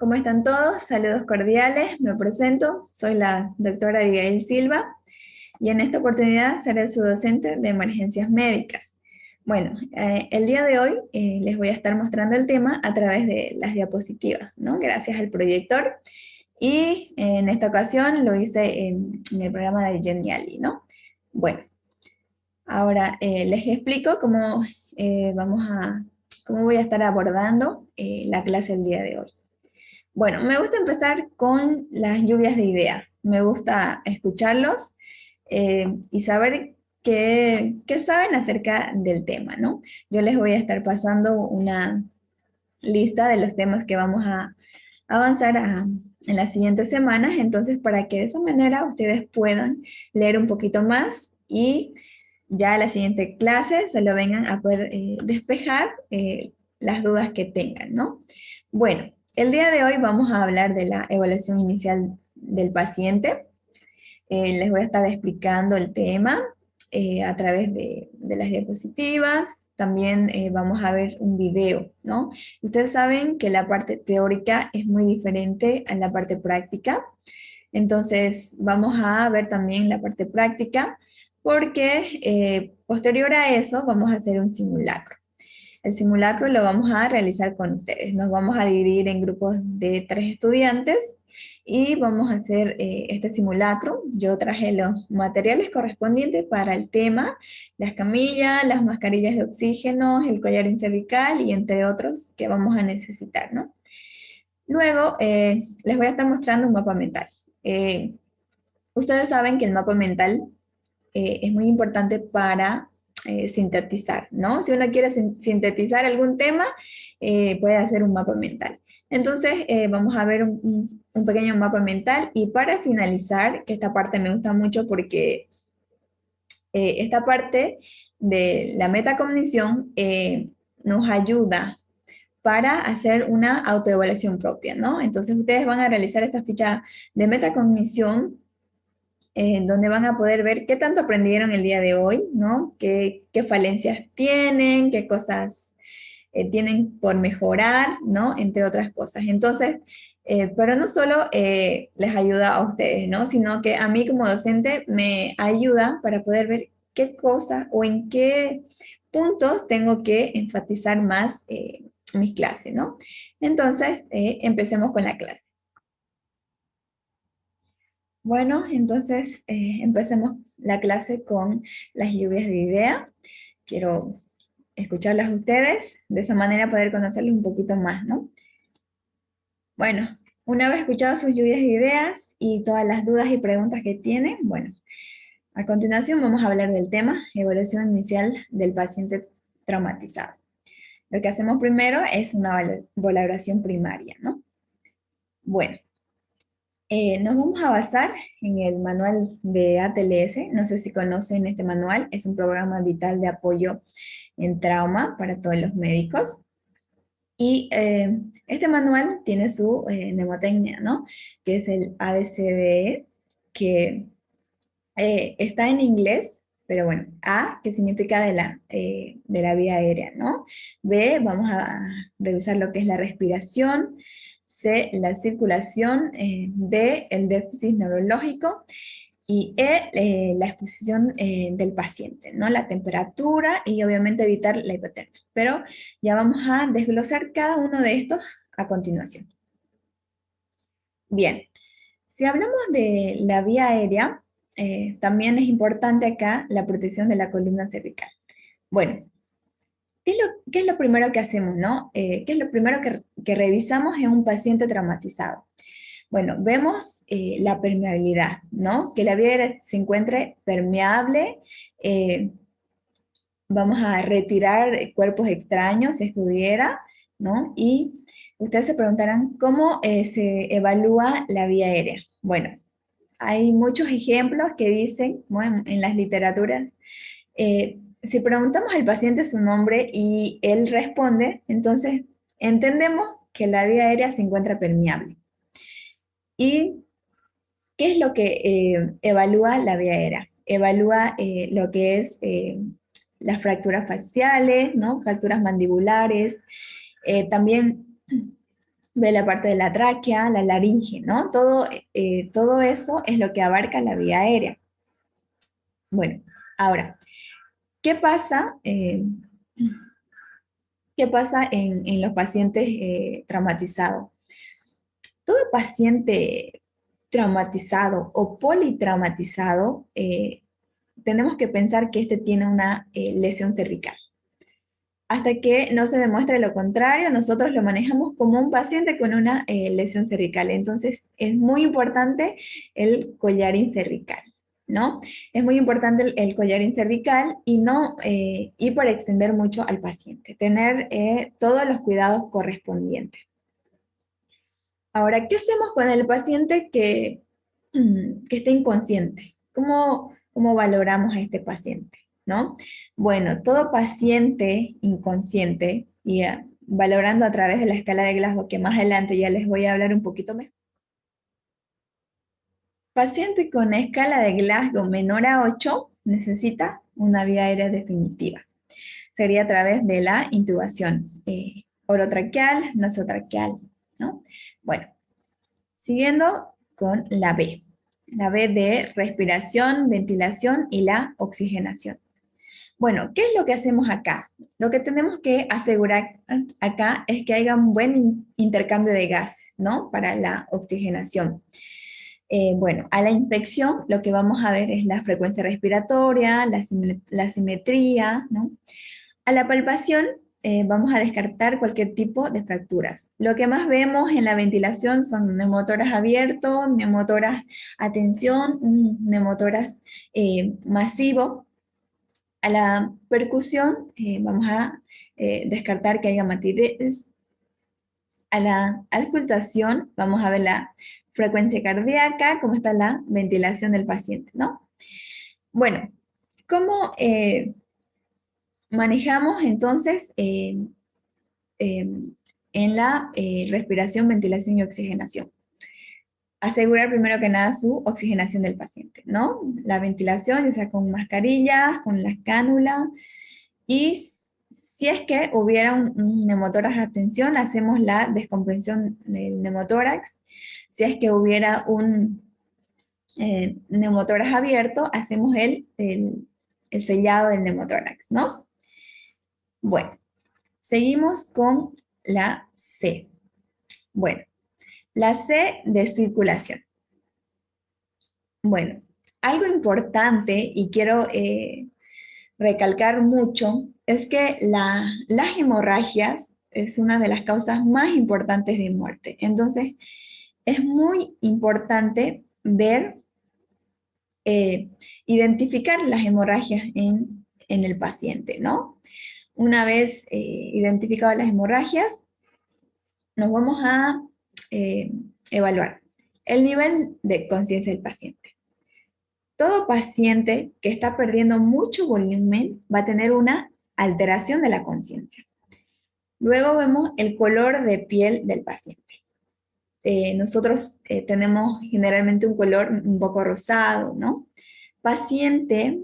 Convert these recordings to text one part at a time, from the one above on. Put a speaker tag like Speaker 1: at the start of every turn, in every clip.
Speaker 1: ¿Cómo están todos? Saludos cordiales, me presento, soy la doctora Abigail Silva y en esta oportunidad seré su docente de emergencias médicas. Bueno, el día de hoy les voy a estar mostrando el tema a través de las diapositivas, ¿no? Gracias al proyector. Y en esta ocasión lo hice en el programa de Geniali, ¿no? Bueno, ahora les explico cómo voy a estar abordando la clase el día de hoy. Bueno, me gusta empezar con las lluvias de ideas. Me gusta escucharlos y saber qué saben acerca del tema, ¿no? Yo les voy a estar pasando una lista de los temas que vamos a avanzar en las siguientes semanas, entonces para que de esa manera ustedes puedan leer un poquito más y ya a la siguiente clase se lo vengan a poder despejar las dudas que tengan, ¿no? Bueno, el día de hoy vamos a hablar de la evaluación inicial del paciente. Les voy a estar explicando el tema a través de las diapositivas. También vamos a ver un video, ¿no? Ustedes saben que la parte teórica es muy diferente a la parte práctica. Entonces, vamos a ver también la parte práctica porque posterior a eso vamos a hacer un simulacro. El simulacro lo vamos a realizar con ustedes. Nos vamos a dividir en grupos de 3 estudiantes y vamos a hacer este simulacro. Yo traje los materiales correspondientes para el tema, las camillas, las mascarillas de oxígeno, el collarín cervical y entre otros que vamos a necesitar, ¿no? Luego les voy a estar mostrando un mapa mental. Eh, Ustedes saben que el mapa mental es muy importante para sintetizar, ¿no? Si uno quiere sintetizar algún tema, puede hacer un mapa mental. Entonces, vamos a ver un pequeño mapa mental y para finalizar, que esta parte me gusta mucho porque esta parte de la metacognición nos ayuda para hacer una autoevaluación propia, ¿no? Entonces, ustedes van a realizar esta ficha de metacognición donde van a poder ver qué tanto aprendieron el día de hoy, ¿no? Qué falencias tienen, qué cosas tienen por mejorar, ¿no? Entre otras cosas. Entonces, pero no solo les ayuda a ustedes, ¿no? Sino que a mí como docente me ayuda para poder ver qué cosas o en qué puntos tengo que enfatizar más mis clases, ¿no? Entonces, empecemos con la clase. Bueno, entonces empecemos la clase con las lluvias de ideas. Quiero escucharlas a ustedes, de esa manera poder conocerles un poquito más, ¿no? Bueno, una vez escuchado sus lluvias de ideas y todas las dudas y preguntas que tienen, bueno, a continuación vamos a hablar del tema evaluación inicial del paciente traumatizado. Lo que hacemos primero es una valoración primaria, ¿no? Bueno, nos vamos a basar en el manual de ATLS. No sé si conocen este manual, es un programa vital de apoyo en trauma para todos los médicos. Y este manual tiene su mnemotecnia, ¿no? Que es el ABCDE, que está en inglés, pero bueno, A, que significa de la vía aérea, ¿no? B, vamos a revisar lo que es la respiración. C, la circulación. D, el déficit neurológico. Y E, la exposición del paciente, ¿no? La temperatura y obviamente evitar la hipotermia. Pero ya vamos a desglosar cada uno de estos a continuación. Bien, si hablamos de la vía aérea, también es importante acá la protección de la columna cervical. Bueno, qué es lo primero que hacemos, no? ¿Qué es lo primero que revisamos en un paciente traumatizado? Bueno, vemos la permeabilidad, ¿no? Que la vía aérea se encuentre permeable. eh, Vamos a retirar cuerpos extraños, si estuviera, ¿no? Y ustedes se preguntarán, ¿cómo se evalúa la vía aérea? Bueno, hay muchos ejemplos que dicen, bueno, en las literaturas, si preguntamos al paciente su nombre y él responde, entonces entendemos que la vía aérea se encuentra permeable. ¿Y qué es lo que evalúa la vía aérea? Evalúa lo que es las fracturas faciales, ¿no? Fracturas mandibulares, también ve la parte de la tráquea, la laringe, ¿no? Todo eso es lo que abarca la vía aérea. Bueno, ahora, ¿qué pasa? ¿Qué pasa en los pacientes traumatizados? Todo paciente traumatizado o politraumatizado, tenemos que pensar que este tiene una lesión cervical. Hasta que no se demuestre lo contrario, nosotros lo manejamos como un paciente con una lesión cervical. Entonces, es muy importante el collarín cervical, ¿no? Es muy importante el collarín cervical y no ir por extender mucho al paciente, tener todos los cuidados correspondientes. Ahora, ¿qué hacemos con el paciente que está inconsciente? ¿Cómo valoramos a este paciente? ¿No? Bueno, todo paciente inconsciente, y valorando a través de la escala de Glasgow, que más adelante ya les voy a hablar un poquito mejor. Paciente con escala de Glasgow menor a 8 necesita una vía aérea definitiva. Sería a través de la intubación orotraqueal, nasotraqueal, ¿no? Bueno, siguiendo con la B. La B de respiración, ventilación y la oxigenación. Bueno, ¿qué es lo que hacemos acá? Lo que tenemos que asegurar acá es que haya un buen intercambio de gases, ¿no? Para la oxigenación. Bueno, a la inspección lo que vamos a ver es la frecuencia respiratoria, la simetría, ¿no? A la palpación vamos a descartar cualquier tipo de fracturas. Lo que más vemos en la ventilación son neumotórax abierto, neumotórax a tensión, un neumotórax masivo. A la percusión vamos a descartar que haya matitis. A la auscultación vamos a ver la frecuencia cardíaca, cómo está la ventilación del paciente, ¿no? Bueno, ¿cómo manejamos entonces en la respiración, ventilación y oxigenación? Asegurar primero que nada su oxigenación del paciente, ¿no? La ventilación, ya sea con mascarillas, con las cánulas, y si es que hubiera un neumotórax a tensión, hacemos la descompresión del neumotórax. Si es que hubiera un neumotórax abierto, hacemos el sellado del neumotórax, ¿no? Bueno, seguimos con la C. Bueno, la C de circulación. Bueno, algo importante y quiero recalcar mucho es que las hemorragias es una de las causas más importantes de muerte. Entonces, es muy importante ver, eh, identificar las hemorragias en el paciente, ¿no? Una vez identificadas las hemorragias, nos vamos a evaluar el nivel de conciencia del paciente. Todo paciente que está perdiendo mucho volumen va a tener una alteración de la conciencia. Luego vemos el color de piel del paciente. Nosotros tenemos generalmente un color un poco rosado, ¿no? Paciente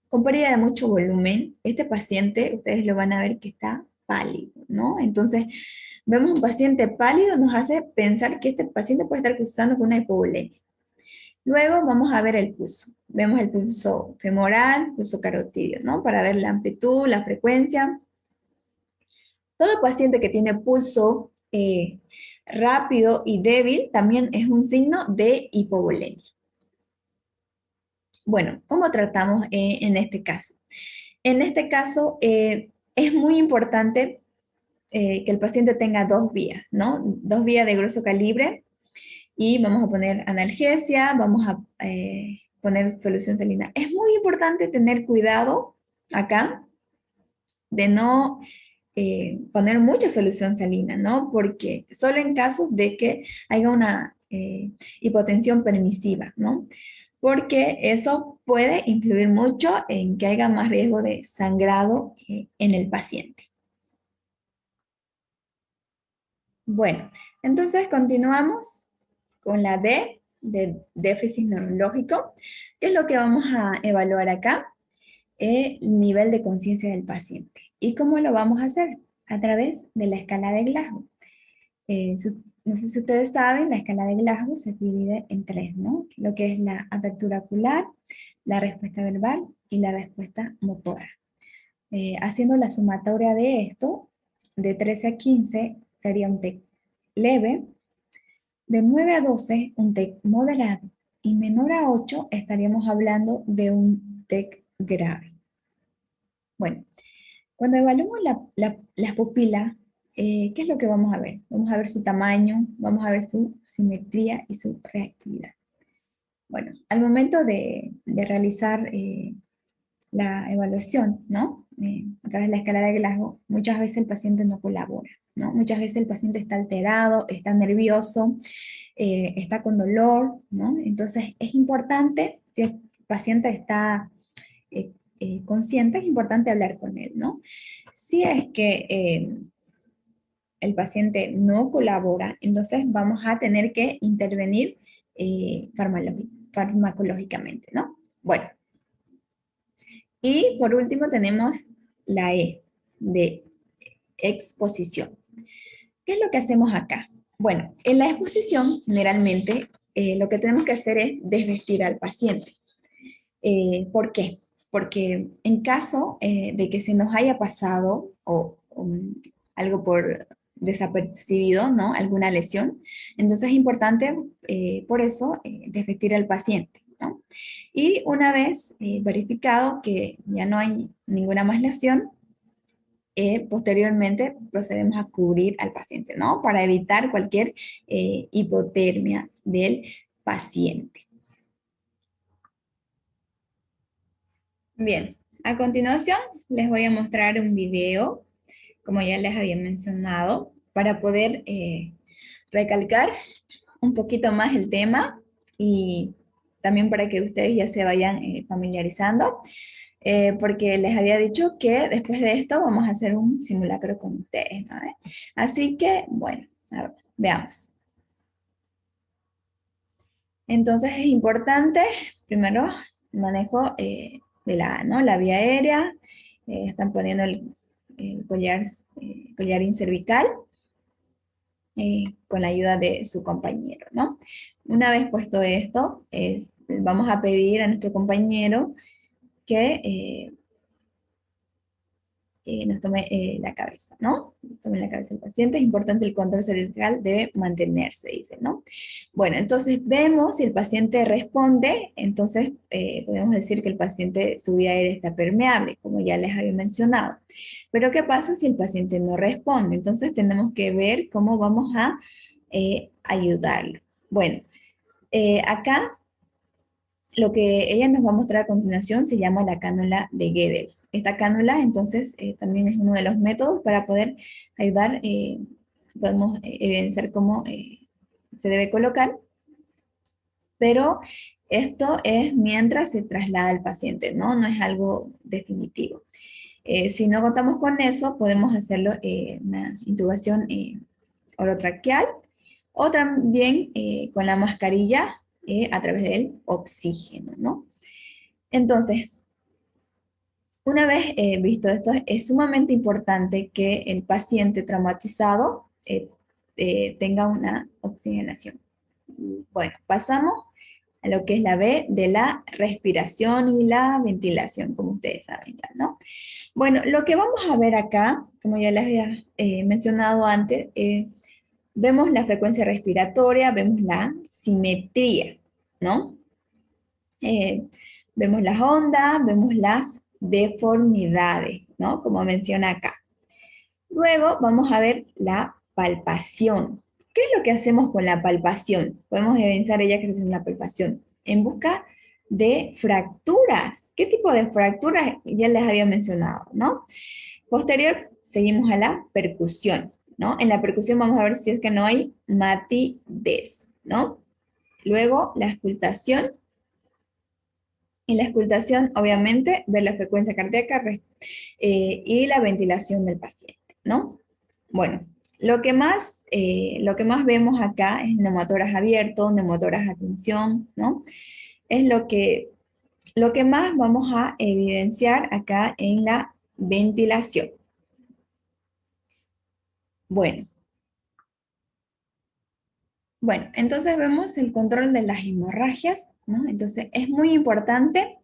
Speaker 1: con pérdida de mucho volumen, este paciente, ustedes lo van a ver que está pálido, ¿no? Entonces, vemos un paciente pálido, nos hace pensar que este paciente puede estar cursando con una hipovolemia. Luego vamos a ver el pulso. Vemos el pulso femoral, pulso carotídeo, ¿no? Para ver la amplitud, la frecuencia. Todo paciente que tiene pulso rápido y débil también es un signo de hipovolemia. Bueno, ¿cómo tratamos en este caso? En este caso es muy importante que el paciente tenga dos vías, ¿no? Dos vías de grueso calibre, y vamos a poner analgesia, vamos a poner solución salina. Es muy importante tener cuidado acá de no poner mucha solución salina, ¿no? Porque solo en casos de que haya una hipotensión permisiva, ¿no? Porque eso puede influir mucho en que haya más riesgo de sangrado en el paciente. Bueno, entonces continuamos con la D de déficit neurológico. ¿Qué es lo que vamos a evaluar acá? El nivel de conciencia del paciente. ¿Y cómo lo vamos a hacer? a través de la escala de Glasgow. No sé si ustedes saben, la escala de Glasgow se divide en tres, ¿no? Lo que es la apertura ocular, la respuesta verbal y la respuesta motora. Haciendo la sumatoria de esto, de 13 a 15 sería un TEC leve, de 9 a 12 un TEC moderado y menor a 8 estaríamos hablando de un TEC grave. Bueno, cuando evaluamos las pupilas, ¿qué es lo que vamos a ver? Vamos a ver su tamaño, vamos a ver su simetría y su reactividad. Bueno, al momento de realizar la evaluación, ¿no? A través de la escala de Glasgow, muchas veces el paciente no colabora, ¿no? Muchas veces el paciente está alterado, está nervioso, está con dolor, ¿no? Entonces es importante, si el paciente está consciente, es importante hablar con él, ¿no? Si es que el paciente no colabora, entonces vamos a tener que intervenir farmacológicamente, ¿no? Bueno, y por último tenemos la E, de exposición. ¿Qué es lo que hacemos acá? Bueno, en la exposición, generalmente, lo que tenemos que hacer es desvestir al paciente. ¿Por qué? Porque en caso de que se nos haya pasado algo por desapercibido, ¿no? Alguna lesión, entonces es importante, por eso, desvestir al paciente, ¿no? Y una vez verificado que ya no hay ninguna más lesión, posteriormente procedemos a cubrir al paciente, ¿no? Para evitar cualquier hipotermia del paciente. Bien, a continuación les voy a mostrar un video, como ya les había mencionado, para poder recalcar un poquito más el tema y también para que ustedes ya se vayan familiarizando, porque les había dicho que después de esto vamos a hacer un simulacro con ustedes, ¿no? Así que, bueno, a ver, veamos. Entonces es importante, primero, el manejo de ¿no? la vía aérea, están poniendo el collar cervical con la ayuda de su compañero, ¿no? Una vez puesto esto, vamos a pedir a nuestro compañero que nos tome la cabeza, ¿no? Tome la cabeza del paciente, es importante el control cervical, debe mantenerse, dice, ¿no? Bueno, entonces vemos si el paciente responde, entonces podemos decir que el paciente, su vía aérea está permeable, como ya les había mencionado. Pero ¿qué pasa si el paciente no responde? Entonces tenemos que ver cómo vamos a ayudarlo. Bueno, acá lo que ella nos va a mostrar a continuación se llama la cánula de Gödel. Esta cánula, entonces, también es uno de los métodos para poder ayudar, podemos evidenciar cómo se debe colocar, pero esto es mientras se traslada el paciente, ¿no? No es algo definitivo. Si no contamos con eso, podemos hacerlo una intubación orotraqueal o también con la mascarilla a través del oxígeno, ¿no? Entonces, una vez visto esto, es sumamente importante que el paciente traumatizado tenga una oxigenación. Bueno, pasamos a lo que es la B de la respiración y la ventilación, como ustedes saben ya, ¿no? Bueno, lo que vamos a ver acá, como ya les había mencionado antes, vemos la frecuencia respiratoria, vemos la simetría, ¿no? Eh, vemos las ondas, vemos las deformidades, ¿no? Como menciona acá. Luego vamos a ver la palpación. ¿Qué es lo que hacemos con la palpación? Podemos evidenciar ella que hacen la palpación en busca de fracturas. ¿Qué tipo de fracturas? Ya les había mencionado, ¿no? Posterior, seguimos a la percusión, ¿no? En la percusión vamos a ver si es que no hay matidez, ¿no? Luego, la auscultación. En la auscultación, obviamente, ver la frecuencia cardíaca y la ventilación del paciente, ¿no? Bueno, lo que más vemos acá es neumotórax abierto, neumotórax a tensión, ¿no? Es lo que más vamos a evidenciar acá en la ventilación. Bueno, bueno, entonces vemos el control de las hemorragias, ¿no? Entonces es muy importante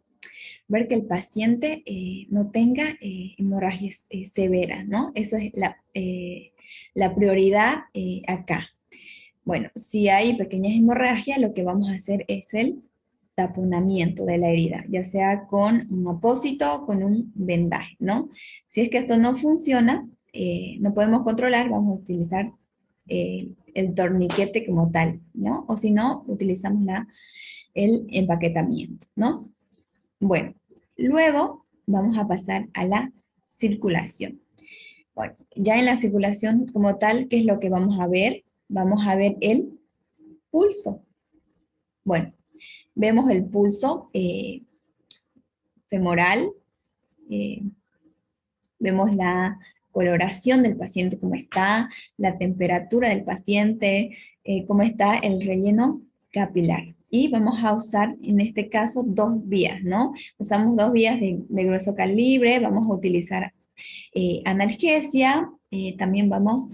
Speaker 1: ver que el paciente no tenga hemorragias severas, ¿no? Eso es la prioridad acá. Bueno, si hay pequeñas hemorragias, lo que vamos a hacer es el taponamiento de la herida, ya sea con un apósito o con un vendaje, ¿no? Si es que esto no funciona, no podemos controlar, vamos a utilizar el torniquete como tal, ¿no? O si no, utilizamos el empaquetamiento, ¿no? Bueno, luego vamos a pasar a la circulación. Bueno, ya en la circulación como tal, ¿qué es lo que vamos a ver? Vamos a ver el pulso. Bueno, vemos el pulso femoral, eh, vemos la coloración del paciente, cómo está, la temperatura del paciente, cómo está el relleno capilar. Y vamos a usar en este caso dos vías, ¿no? Usamos dos vías de grueso calibre, vamos a utilizar analgesia, también vamos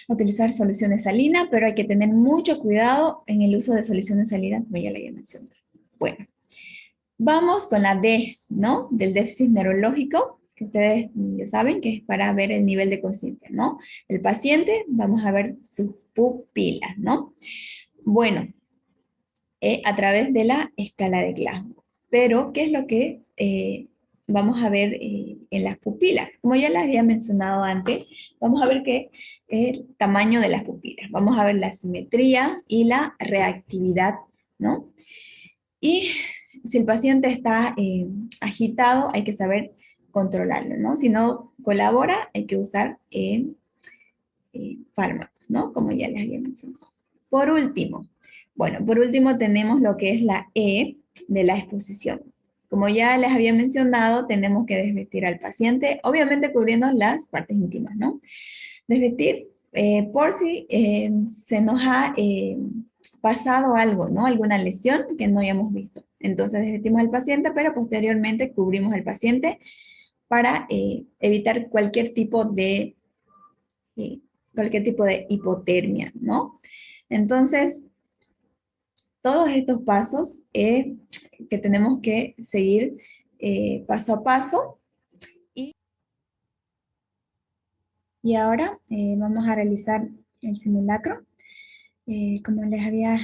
Speaker 1: a utilizar soluciones salinas, pero hay que tener mucho cuidado en el uso de soluciones salinas, como ya le había mencionado. Bueno, vamos con la D, ¿no? Del déficit neurológico, que ustedes ya saben que es para ver el nivel de conciencia, ¿no? El paciente, vamos a ver sus pupilas, ¿no? Bueno, a través de la escala de Glasgow. Pero, ¿qué es lo que vamos a ver en las pupilas? Como ya les había mencionado antes, vamos a ver qué es el tamaño de las pupilas. Vamos a ver la simetría y la reactividad, ¿no? Y si el paciente está agitado, hay que saber controlarlo, ¿no? Si no colabora, hay que usar fármacos, ¿no? Como ya les había mencionado. Por último, bueno, por último tenemos lo que es la E de la exposición. Como ya les había mencionado, tenemos que desvestir al paciente, obviamente cubriendo las partes íntimas, ¿no? Desvestir por si se nos ha pasado algo, ¿no? Alguna lesión que no hayamos visto. Entonces desvestimos al paciente, pero posteriormente cubrimos al paciente para evitar eh, cualquier tipo de hipotermia, ¿no? Entonces, todos estos pasos que tenemos que seguir paso a paso. Y, y ahora vamos a realizar el simulacro. Como les había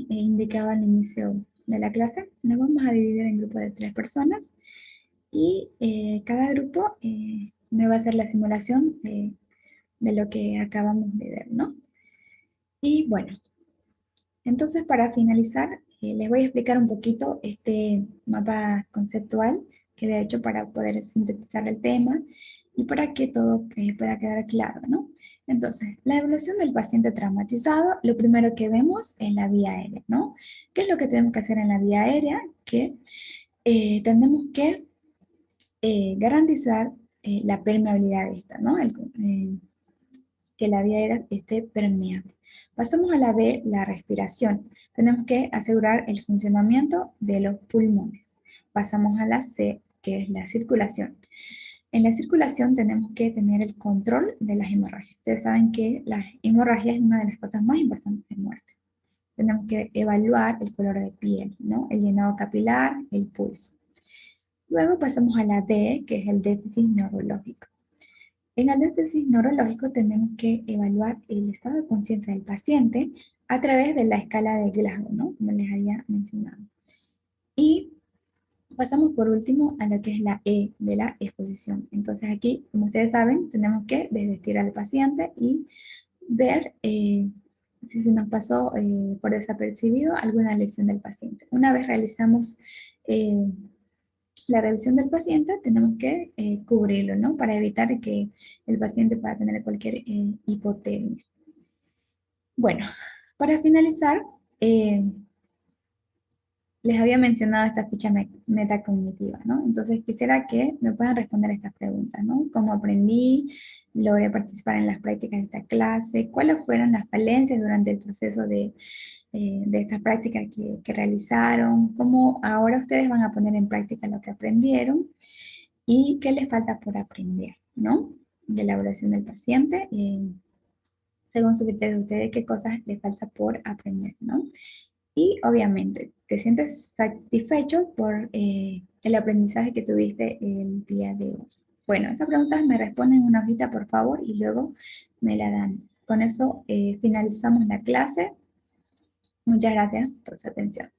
Speaker 1: indicado al inicio de la clase, nos vamos a dividir en grupos de 3 personas y cada grupo me va a hacer la simulación de lo que acabamos de ver, ¿no? Y bueno, entonces para finalizar, les voy a explicar un poquito este mapa conceptual que había hecho para poder sintetizar el tema y para que todo pueda quedar claro, ¿no? Entonces, la evolución del paciente traumatizado, lo primero que vemos es la vía aérea, ¿no? ¿Qué es lo que tenemos que hacer en la vía aérea? Que tenemos que garantizar la permeabilidad de esta, ¿no? Que la vía aérea esté permeable. Pasamos a la B, la respiración. Tenemos que asegurar el funcionamiento de los pulmones. Pasamos a la C, que es la circulación. En la circulación tenemos que tener el control de las hemorragias. Ustedes saben que la hemorragia es una de las cosas más importantes de muerte. Tenemos que evaluar el color de piel, ¿no? El llenado capilar, el pulso. Luego pasamos a la D, que es el déficit neurológico. En el déficit neurológico tenemos que evaluar el estado de conciencia del paciente a través de la escala de Glasgow, ¿no? Como les había mencionado. Y pasamos por último a lo que es la E de la exposición. Entonces aquí, como ustedes saben, tenemos que desvestir al paciente y ver si se nos pasó por desapercibido alguna lesión del paciente. Una vez realizamos eh, la revisión del paciente, tenemos que cubrirlo, ¿no? Para evitar que el paciente pueda tener cualquier hipotermia. Bueno, para finalizar, eh, les había mencionado esta ficha metacognitiva, ¿no? Entonces quisiera que me puedan responder estas preguntas, ¿no? ¿Cómo aprendí? ¿Logré participar en las prácticas de esta clase? ¿Cuáles fueron las falencias durante el proceso de estas prácticas que realizaron? ¿Cómo ahora ustedes van a poner en práctica lo que aprendieron? ¿Y qué les falta por aprender, ¿no? De la evaluación del paciente. según su criterio de ustedes, qué cosas les falta por aprender, ¿no? Y obviamente, te sientes satisfecho por el aprendizaje que tuviste el día de hoy. Bueno, estas preguntas me responden en una hojita, por favor, y luego me la dan. Con eso finalizamos la clase. Muchas gracias por su atención.